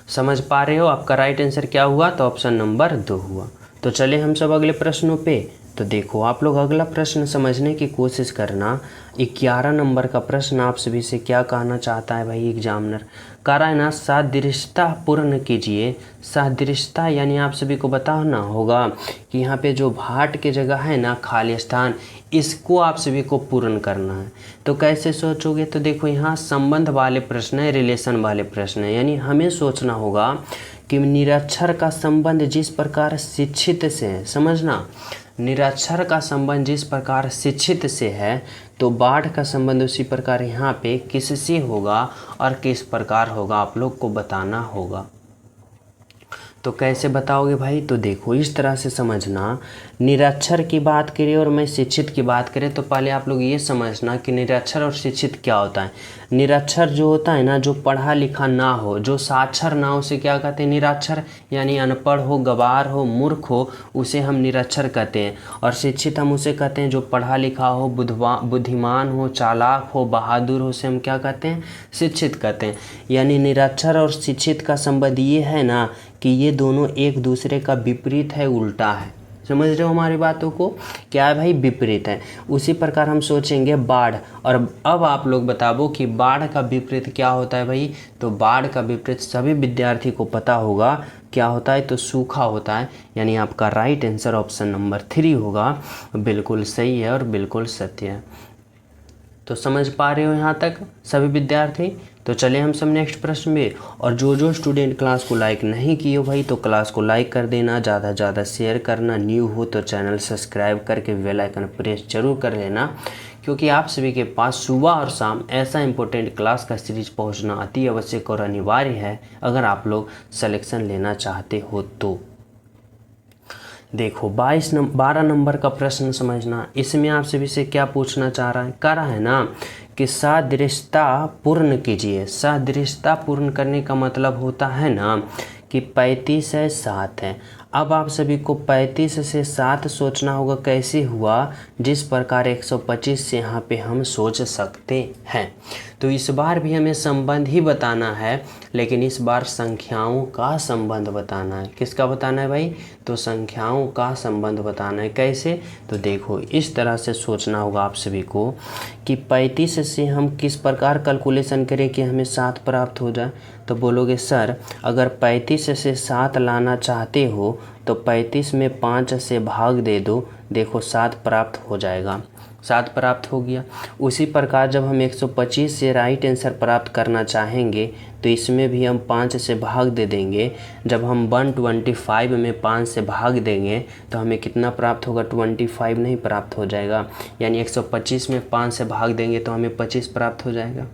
समझ पा रहे हो आपका राइट आंसर क्या हुआ, तो ऑप्शन नंबर 2 हुआ। तो चले हम सब अगले प्रश्नों पे। तो देखो आप लोग अगला प्रश्न समझने की कोशिश करना। 11 नंबर का प्रश्न आप सभी से क्या कहना चाहता है भाई एग्जामिनर, कह रहा है ना सादृश्यता पूर्ण कीजिए। सादृश्यता यानी आप सभी को बताना होगा कि यहाँ पे जो भाट की जगह है ना खाली स्थान, इसको आप सभी को पूर्ण करना है। तो कैसे सोचोगे, तो देखो यहाँ संबंध वाले प्रश्न है, रिलेशन वाले प्रश्न है, यानी हमें सोचना होगा कि निरक्षर का संबंध जिस प्रकार शिक्षित से है, समझना, निरक्षर का संबंध जिस प्रकार शिक्षित से है तो बाढ़ का संबंध उसी प्रकार यहाँ पे किससे होगा और किस प्रकार होगा, आप लोग को बताना होगा। तो कैसे बताओगे भाई, तो देखो इस तरह से समझना, निरक्षर की बात करें और मैं शिक्षित की बात करें तो पहले आप लोग ये समझना कि निरक्षर और शिक्षित क्या होता है। निरक्षर जो होता है ना, जो पढ़ा लिखा ना हो, जो साक्षर ना हो, उसे क्या कहते हैं, निरक्षर, यानी अनपढ़ हो, गवार हो, मूर्ख हो, उसे हम निरक्षर कहते हैं। और शिक्षित हम उसे कहते हैं जो पढ़ा लिखा हो, बुद्धिमान हो, चालाक हो, बहादुर हो, उसे हम क्या कहते हैं, शिक्षित कहते हैं। यानी निरक्षर और शिक्षित का संबंध ये है ना कि ये दोनों एक दूसरे का विपरीत है, उल्टा है। समझ रहे हो हमारी बातों को, क्या है भाई, विपरीत है। उसी प्रकार हम सोचेंगे बाढ़, और अब आप लोग बताओ कि बाढ़ का विपरीत क्या होता है भाई, तो बाढ़ का विपरीत सभी विद्यार्थी को पता होगा क्या होता है, तो सूखा होता है। यानी आपका राइट आंसर ऑप्शन नंबर 3 होगा, बिल्कुल सही है और बिल्कुल सत्य है। तो समझ पा रहे हो यहाँ तक सभी विद्यार्थी। तो चले हम सब नेक्स्ट प्रश्न में। और जो स्टूडेंट क्लास को लाइक नहीं किए हो भाई, तो क्लास को लाइक कर देना, ज़्यादा से ज़्यादा शेयर करना, न्यू हो तो चैनल सब्सक्राइब करके बेल आइकन प्रेस जरूर कर लेना, क्योंकि आप सभी के पास सुबह और शाम ऐसा इंपॉर्टेंट क्लास का सीरीज पहुँचना अति आवश्यक और अनिवार्य है अगर आप लोग सिलेक्शन लेना चाहते हो तो। देखो 12 नंबर का प्रश्न समझना, इसमें आप सभी से क्या पूछना चाह रहा है, कह रहा है ना कि सादृश्यता पूर्ण कीजिए। सादृश्यता पूर्ण करने का मतलब होता है ना कि 35 है 7 है। अब आप सभी को 35 से 7 सोचना होगा, कैसे हुआ, जिस प्रकार 125 से यहाँ पे हम सोच सकते हैं। तो इस बार भी हमें संबंध ही बताना है, लेकिन इस बार संख्याओं का संबंध बताना है। किसका बताना है भाई, तो संख्याओं का संबंध बताना है। कैसे, तो देखो इस तरह से सोचना होगा आप सभी को कि 35 से हम किस प्रकार कैलकुलेशन करें कि हमें 7 प्राप्त हो जाए। तो बोलोगे सर अगर 35 से 7 लाना चाहते हो तो 35 में 5 से भाग दे दो, देखो 7 प्राप्त हो जाएगा, 7 प्राप्त हो गया। उसी प्रकार जब हम 125 से राइट आंसर प्राप्त करना चाहेंगे तो इसमें भी हम 5 से भाग दे देंगे। जब हम 125 में 5 से भाग देंगे तो हमें कितना प्राप्त होगा, 25 नहीं प्राप्त हो जाएगा। यानी 125 में 5 से भाग देंगे तो हमें 25 प्राप्त हो जाएगा।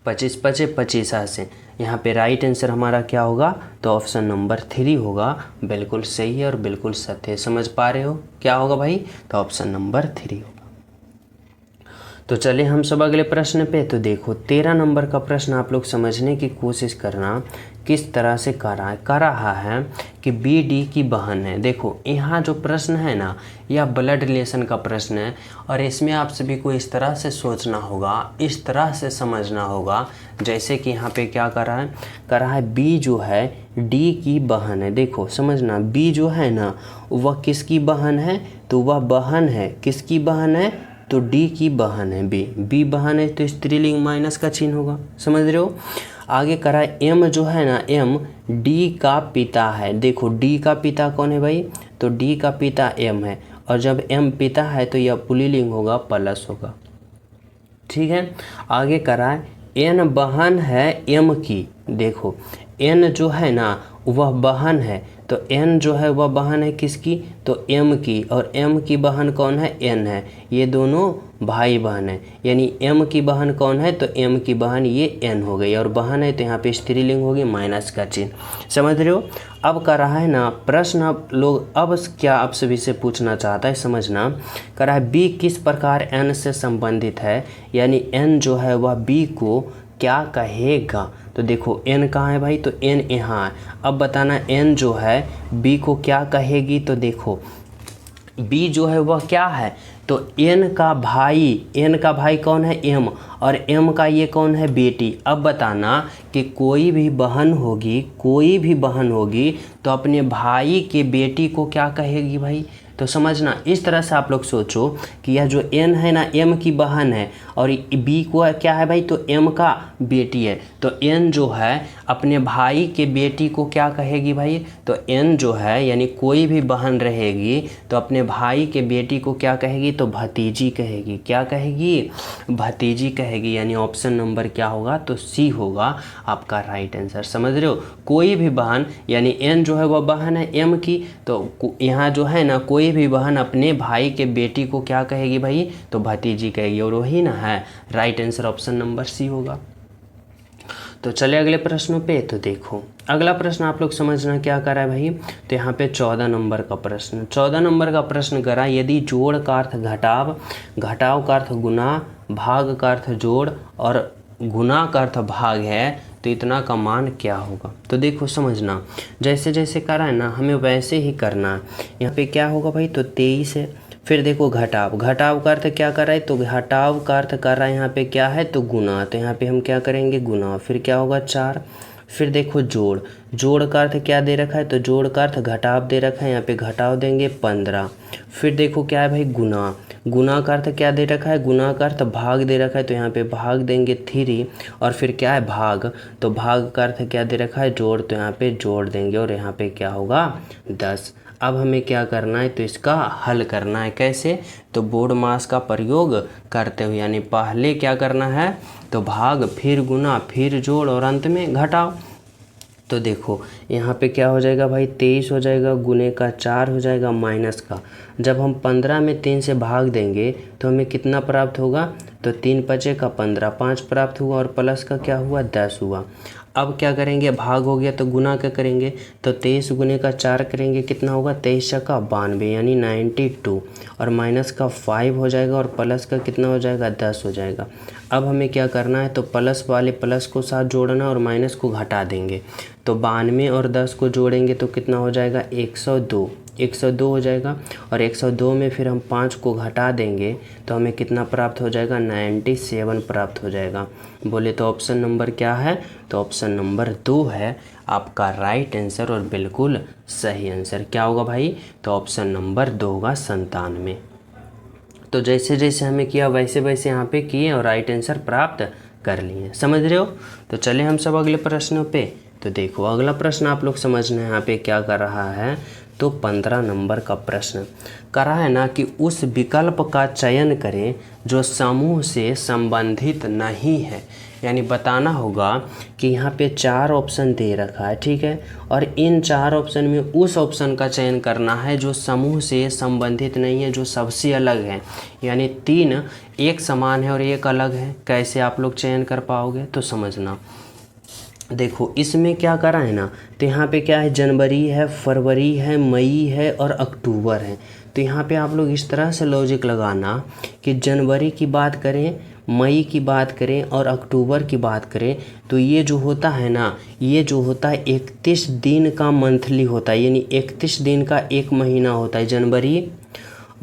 25 पचे 25 से यहाँ पे राइट आंसर हमारा क्या होगा, तो ऑप्शन नंबर 3 होगा, बिल्कुल सही है और बिल्कुल सत्य है। समझ पा रहे हो क्या होगा भाई, तो ऑप्शन नंबर 3 होगा। तो चलिए हम सब अगले प्रश्न पे। तो देखो 13 नंबर का प्रश्न आप लोग समझने की कोशिश करना किस तरह से कर रहा है कि बी डी की बहन है। देखो यहाँ जो प्रश्न है ना, यह ब्लड रिलेशन का प्रश्न है और इसमें आप सभी को इस तरह से सोचना होगा, इस तरह से समझना होगा, जैसे कि यहाँ पे क्या कर रहा है बी जो है डी की बहन है। देखो समझना, बी जो है ना वह किसकी बहन है, तो वह बहन है, किसकी बहन है, तो डी की बहन है। बी बहन है तो स्त्रीलिंग माइनस का चिन्ह होगा, समझ रहे हो। आगे करा है एम जो है ना, एम डी का पिता है। देखो डी का पिता कौन है भाई, तो डी का पिता एम है और जब एम पिता है तो यह पुल्लिंग होगा, प्लस होगा, ठीक है। आगे करा है एन बहन है एम की। देखो एन जो है ना वह बहन है, तो एन जो है वह बहन है किसकी, तो एम की, और एम की बहन कौन है, एन है। ये दोनों भाई बहन है, यानी एम की बहन कौन है, तो एम की बहन ये एन हो गई और बहन है तो यहाँ पे स्त्रीलिंग होगी, माइनस का चिन्ह, समझ रहे हो। अब कर रहा है ना प्रश्न, आप लोग अब क्या आप सभी से पूछना चाहता है, समझना। कर रहा है बी किस प्रकार एन से संबंधित है, यानी एन जो है वह बी को क्या कहेगा। तो देखो एन कहाँ है भाई, तो एन यहाँ है। अब बताना एन जो है बी को क्या कहेगी, तो देखो बी जो है वह क्या है, तो एन का भाई कौन है, एम, और एम का ये कौन है, बेटी। अब बताना कि कोई भी बहन होगी तो अपने भाई के बेटी को क्या कहेगी भाई। तो समझना, इस तरह से आप लोग सोचो कि यह जो एन है ना एम की बहन है और बी को क्या है भाई, तो एम का बेटी है। तो एन जो है अपने भाई के बेटी को क्या कहेगी भाई, तो एन जो है यानी कोई भी बहन रहेगी तो अपने भाई के बेटी को क्या कहेगी, तो भतीजी कहेगी। क्या कहेगी, भतीजी कहेगी, यानी ऑप्शन नंबर क्या होगा, तो सी होगा आपका राइट आंसर, समझ रहे हो। कोई भी बहन, यानी एन जो है वह बहन है एम की, तो यहाँ जो है ना कोई भी बहन अपने भाई के बेटी को क्या कहेगी भाई, तो भतीजी कहेगी, और वही ना है right answer, option number C होगा। तो चले अगले प्रश्नों पे। तो देखो अगला प्रश्न आप लोग समझना क्या करा है भाई, तो यहाँ पे 14 नंबर का प्रश्न करा, यदि जोड़ का अर्थ घटाव, घटाव का अर्थ गुना, भाग का अर्थ जोड़ और गुना का अर्थ भाग है तो इतना का मान क्या होगा। तो देखो समझना, जैसे जैसे करा है ना हमें वैसे ही करना है। यहाँ पे क्या होगा भाई, तो 23 है। फिर देखो घटाव का अर्थ क्या कर रहा है, तो घटाव का अर्थ कर रहा है यहाँ पे क्या है, तो गुना, तो यहाँ पे हम क्या करेंगे, गुना। फिर क्या होगा 4। फिर देखो जोड़ का अर्थ क्या दे रखा है, तो जोड़ का अर्थ घटाव दे रखा है, यहाँ पे घटाव देंगे 15। फिर देखो क्या है भाई, गुना का अर्थ क्या दे रखा है, गुना का अर्थ भाग दे रखा है, तो यहाँ पे भाग देंगे 3। और फिर क्या है भाग, तो भाग का अर्थ क्या दे रखा है, जोड़, तो यहाँ पे जोड़ देंगे और यहाँ पे क्या होगा 10। अब हमें क्या करना है, तो इसका हल करना है। कैसे, तो बोर्ड मास का प्रयोग करते हुए, यानी पहले क्या करना है, तो भाग, फिर गुना, फिर जोड़ और अंत में घटाव। तो देखो यहाँ पे क्या हो जाएगा भाई, 23 हो जाएगा, गुने का 4 हो जाएगा, माइनस का, जब हम 15 में 3 से भाग देंगे तो हमें कितना प्राप्त होगा, तो 3 5 का 15, 5 प्राप्त हुआ और प्लस का क्या हुआ, 10 हुआ। अब क्या करेंगे, भाग हो गया तो गुना क्या करेंगे, तो 23 गुने का 4 करेंगे, कितना होगा, 23 का 92 यानी 92, और माइनस का 5 हो जाएगा और प्लस का कितना हो जाएगा, 10 हो जाएगा। अब हमें क्या करना है, तो प्लस वाले प्लस को साथ जोड़ना और माइनस को घटा देंगे। तो 92 और 10 को जोड़ेंगे तो कितना हो जाएगा, 102 हो जाएगा, और 102 में फिर हम 5 को घटा देंगे तो हमें कितना प्राप्त हो जाएगा, 97 प्राप्त हो जाएगा। बोले तो ऑप्शन नंबर क्या है, तो ऑप्शन नंबर 2 है आपका राइट आंसर और बिल्कुल सही आंसर। क्या होगा भाई, तो ऑप्शन नंबर 2 होगा 97। तो जैसे जैसे हमें किया वैसे वैसे यहाँ पे किए और राइट आंसर प्राप्त कर लिए, समझ रहे हो। तो चले हम सब अगले प्रश्नों पे। तो देखो अगला प्रश्न आप लोग समझना है यहाँ पे क्या कर रहा है, तो 15 नंबर का प्रश्न कर रहा है ना कि उस विकल्प का चयन करें जो समूह से संबंधित नहीं है। यानी बताना होगा कि यहाँ पे 4 ऑप्शन दे रखा है, ठीक है, और इन 4 ऑप्शन में उस ऑप्शन का चयन करना है जो समूह से संबंधित नहीं है, जो सबसे अलग है। यानी 3 एक समान है और एक अलग है। कैसे आप लोग चयन कर पाओगे, तो समझना। देखो इसमें क्या करा है ना, तो यहाँ पे क्या है, जनवरी है, फरवरी है, मई है और अक्टूबर है। तो यहाँ पे आप लोग इस तरह से लॉजिक लगाना कि जनवरी की बात करें, मई की बात करें और अक्टूबर की बात करें तो ये जो होता है ना, ये जो होता है 31 दिन का मंथली होता है, यानी 31 दिन का एक महीना होता है, जनवरी,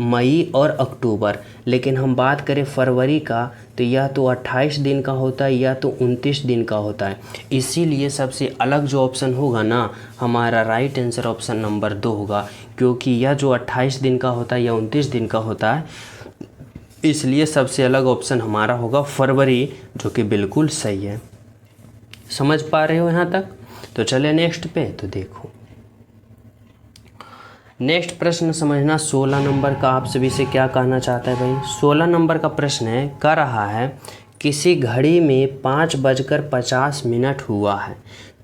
मई और अक्टूबर। लेकिन हम बात करें फरवरी का तो या तो 28 दिन का होता है या तो 29 दिन का होता है। इसीलिए सबसे अलग जो ऑप्शन होगा ना, हमारा राइट आंसर ऑप्शन नंबर 2 होगा, क्योंकि यह जो 28 दिन का होता है या 29 दिन का होता है, इसलिए सबसे अलग ऑप्शन हमारा होगा फरवरी, जो कि बिल्कुल सही है। समझ पा रहे हो यहाँ तक? तो चले नेक्स्ट पे। तो देखो नेक्स्ट प्रश्न समझना, 16 नंबर का आप सभी से क्या कहना चाहता है भाई। 16 नंबर का प्रश्न है, कह रहा है किसी घड़ी में 5:50 हुआ है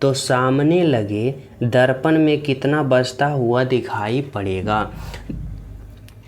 तो सामने लगे दर्पण में कितना बजता हुआ दिखाई पड़ेगा।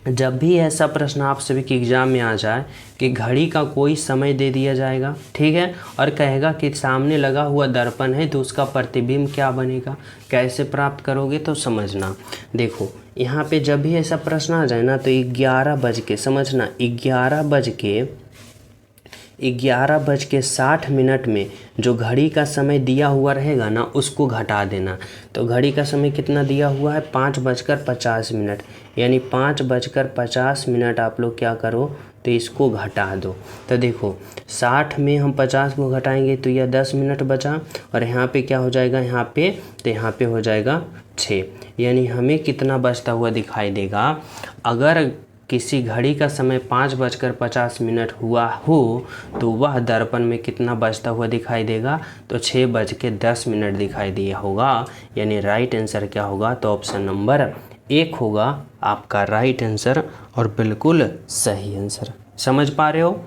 जब भी ऐसा प्रश्न आप सभी के एग्जाम में आ जाए कि घड़ी का कोई समय दे दिया जाएगा, ठीक है, और कहेगा कि सामने लगा हुआ दर्पण है तो उसका प्रतिबिंब क्या बनेगा, कैसे प्राप्त करोगे, तो समझना। देखो यहाँ पे जब भी ऐसा प्रश्न आ जाए ना तो 11:60 में जो घड़ी का समय दिया हुआ रहेगा ना उसको घटा देना। तो घड़ी का समय कितना दिया हुआ है, 5:50, यानी 5:50 आप लोग क्या करो तो इसको घटा दो। तो देखो 60 में हम 50 को घटाएंगे तो यह 10 मिनट बचा, और यहाँ पे क्या हो जाएगा, यहाँ पे तो यहाँ पे हो जाएगा 6, यानी हमें कितना बचता हुआ दिखाई देगा। अगर किसी घड़ी का समय 5:50 हुआ हो तो वह दर्पण में कितना बजता हुआ दिखाई देगा, तो 6:10 दिखाई दिया होगा, यानी राइट आंसर क्या होगा, तो ऑप्शन नंबर 1 होगा आपका राइट आंसर और बिल्कुल सही आंसर। समझ पा रहे हो?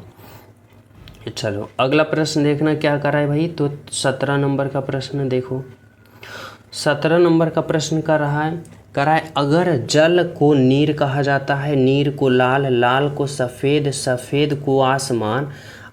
चलो अगला प्रश्न देखना क्या कर रहा है भाई। तो 17 नंबर का प्रश्न देखो, 17 नंबर का प्रश्न कर रहा है, अगर जल को नीर कहा जाता है, नीर को लाल, लाल को सफ़ेद, सफ़ेद को आसमान,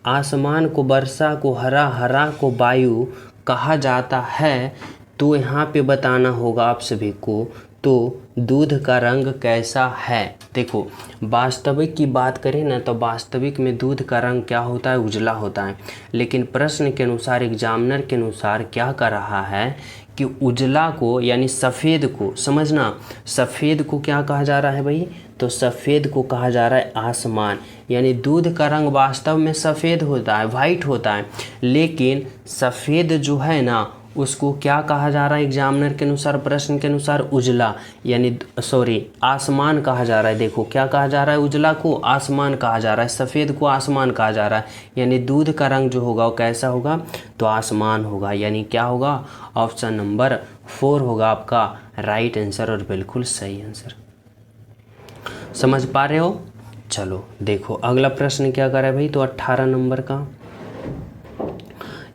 आसमान को वर्षा, को हरा, हरा को वायु कहा जाता है, तो यहाँ पे बताना होगा आप सभी को तो दूध का रंग कैसा है। देखो वास्तविक की बात करें ना तो वास्तविक में दूध का रंग क्या होता है, उजला होता है, लेकिन प्रश्न के अनुसार, एग्जामिनर के अनुसार क्या कर रहा है कि उजला को यानी सफ़ेद को, समझना, सफ़ेद को क्या कहा जा रहा है भाई, तो सफ़ेद को कहा जा रहा है आसमान, यानी दूध का रंग वास्तव में सफ़ेद होता है, वाइट होता है, लेकिन सफ़ेद जो है ना उसको क्या कहा जा रहा है एग्जामिनर के अनुसार, प्रश्न के अनुसार, उजला, यानी आसमान कहा जा रहा है। देखो क्या कहा जा रहा है, उजला को आसमान कहा जा रहा है, सफ़ेद को आसमान कहा जा रहा है, यानी दूध का रंग जो होगा वो कैसा होगा, तो आसमान होगा, यानी क्या होगा, ऑप्शन नंबर 4 होगा आपका राइट आंसर और बिल्कुल सही आंसर। समझ पा रहे हो? चलो देखो अगला प्रश्न क्या कर रहा है भाई, तो 18 नंबर का,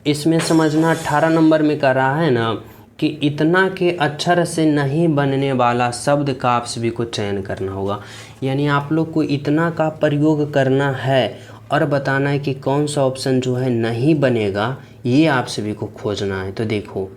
इसमें समझना 18 नंबर में कर रहा है ना कि इतना के अक्षर से नहीं बनने वाला शब्द का आप सभी को चयन करना होगा, यानी आप लोग को इतना का प्रयोग करना है और बताना है कि कौन सा ऑप्शन जो है नहीं बनेगा, ये आप सभी को खोजना है। तो देखो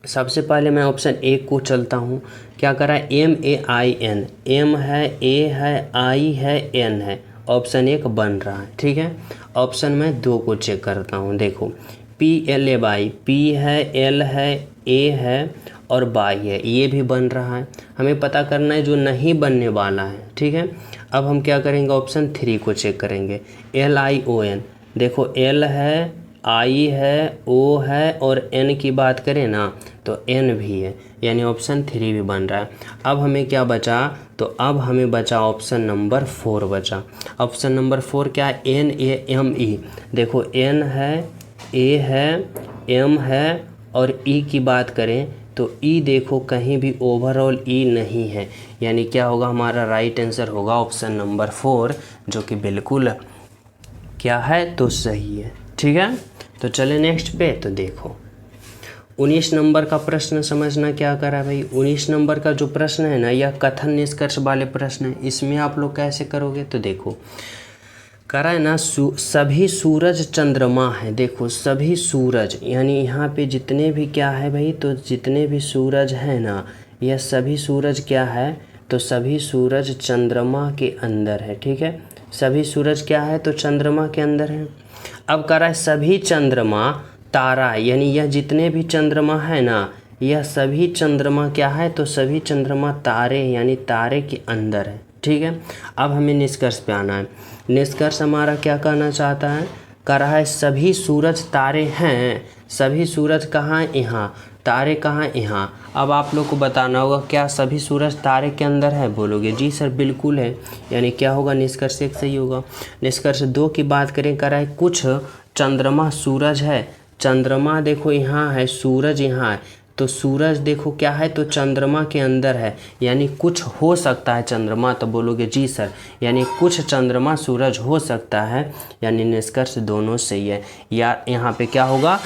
सबसे पहले मैं ऑप्शन 1 को चलता हूँ, क्या करा है, MAIN, M है, A है, I है, N है, ऑप्शन 1 बन रहा है, ठीक है। ऑप्शन मैं 2 को चेक करता हूँ, देखो PLAY, P है, L है, A है और बाई है, ये भी बन रहा है। हमें पता करना है जो नहीं बनने वाला है, ठीक है। अब हम क्या करेंगे, ऑप्शन 3 को चेक करेंगे, LION, देखो L है, I है, O है और N की बात करें ना तो N भी है, यानी ऑप्शन 3 भी बन रहा है। अब हमें क्या बचा, तो अब हमें बचा ऑप्शन नंबर 4 बचा। ऑप्शन नंबर 4 क्या है, NAME, देखो N है, A है, M है और E की बात करें तो E देखो कहीं भी ओवरऑल E नहीं है, यानी क्या होगा, हमारा राइट आंसर होगा ऑप्शन नंबर 4, जो कि बिल्कुल क्या है, तो सही है, ठीक है। तो चले नेक्स्ट पे। तो देखो 19 नंबर का प्रश्न समझना क्या करा भाई। 19 नंबर का जो प्रश्न है ना, यह कथन निष्कर्ष वाले प्रश्न है। इसमें आप लोग कैसे करोगे, तो देखो करा है ना, सभी सूरज चंद्रमा है। देखो सभी सूरज, यानी यहाँ पे जितने भी क्या है भाई, तो जितने भी सूरज हैं ना, यह सभी सूरज क्या है, तो सभी सूरज चंद्रमा के अंदर है। ठीक है, सभी सूरज क्या है तो चंद्रमा के अंदर है। अब कह रहा है सभी चंद्रमा तारा, यानी यह जितने भी चंद्रमा है ना, यह सभी चंद्रमा क्या है तो सभी चंद्रमा तारे यानी तारे के अंदर है। ठीक है, अब हमें निष्कर्ष पे आना है। निष्कर्ष हमारा क्या कहना चाहता है, कह रहा है सभी सूरज तारे हैं। सभी सूरज कहाँ हैं, यहाँ। तारे कहाँ हैं, यहाँ। अब आप लोग को बताना होगा क्या सभी सूरज तारे के अंदर है, बोलोगे जी सर बिल्कुल है, यानी क्या होगा निष्कर्ष एक सही होगा। निष्कर्ष दो की बात करें, कह रहा है कुछ चंद्रमा सूरज है। चंद्रमा देखो यहाँ है, सूरज यहाँ है, तो सूरज देखो क्या है तो चंद्रमा के अंदर है, यानी कुछ हो सकता है चंद्रमा, तो बोलोगे जी सर, यानी कुछ चंद्रमा सूरज हो सकता है, यानी निष्कर्ष दोनों सही है। या यहाँ पे क्या होगा,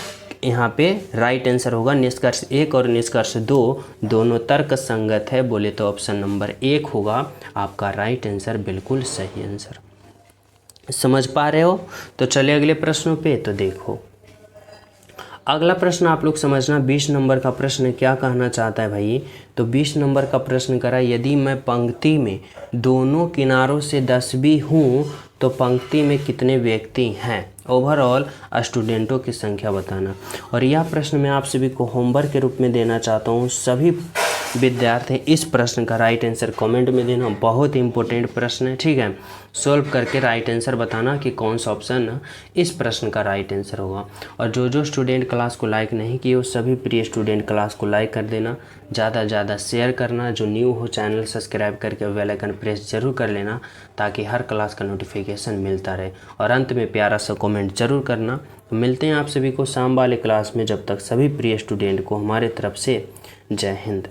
यहाँ पे राइट आंसर होगा निष्कर्ष 1 और निष्कर्ष 2 दोनों तर्क संगत है, बोले तो ऑप्शन नंबर 1 होगा आपका राइट आंसर, बिल्कुल सही आंसर। समझ पा रहे हो? तो चलिए अगले प्रश्नों पे। तो देखो अगला प्रश्न आप लोग समझना, 20 नंबर का प्रश्न क्या कहना चाहता है भाई। तो 20 नंबर का प्रश्न करा, यदि मैं पंक्ति में दोनों किनारों से 10 भी हूँ तो पंक्ति में कितने व्यक्ति हैं, ओवरऑल स्टूडेंटों की संख्या बताना। और यह प्रश्न मैं आप सभी को होमवर्क के रूप में देना चाहता हूँ। सभी विद्यार्थी इस प्रश्न का राइट आंसर कमेंट में देना, बहुत इंपॉर्टेंट प्रश्न है। ठीक है, सॉल्व करके राइट आंसर बताना कि कौन सा ऑप्शन इस प्रश्न का राइट आंसर होगा। और जो स्टूडेंट क्लास को लाइक नहीं किए वो सभी प्रिय स्टूडेंट क्लास को लाइक कर देना, ज़्यादा से ज़्यादा शेयर करना। जो न्यू हो चैनल सब्सक्राइब करके बेल आइकन प्रेस जरूर कर लेना ताकि हर क्लास का नोटिफिकेशन मिलता रहे। और अंत में प्यारा सा कमेंट जरूर करना। मिलते हैं आप सभी को शाम वाले क्लास में। जब तक सभी प्रिय स्टूडेंट को हमारे तरफ से जय हिंद।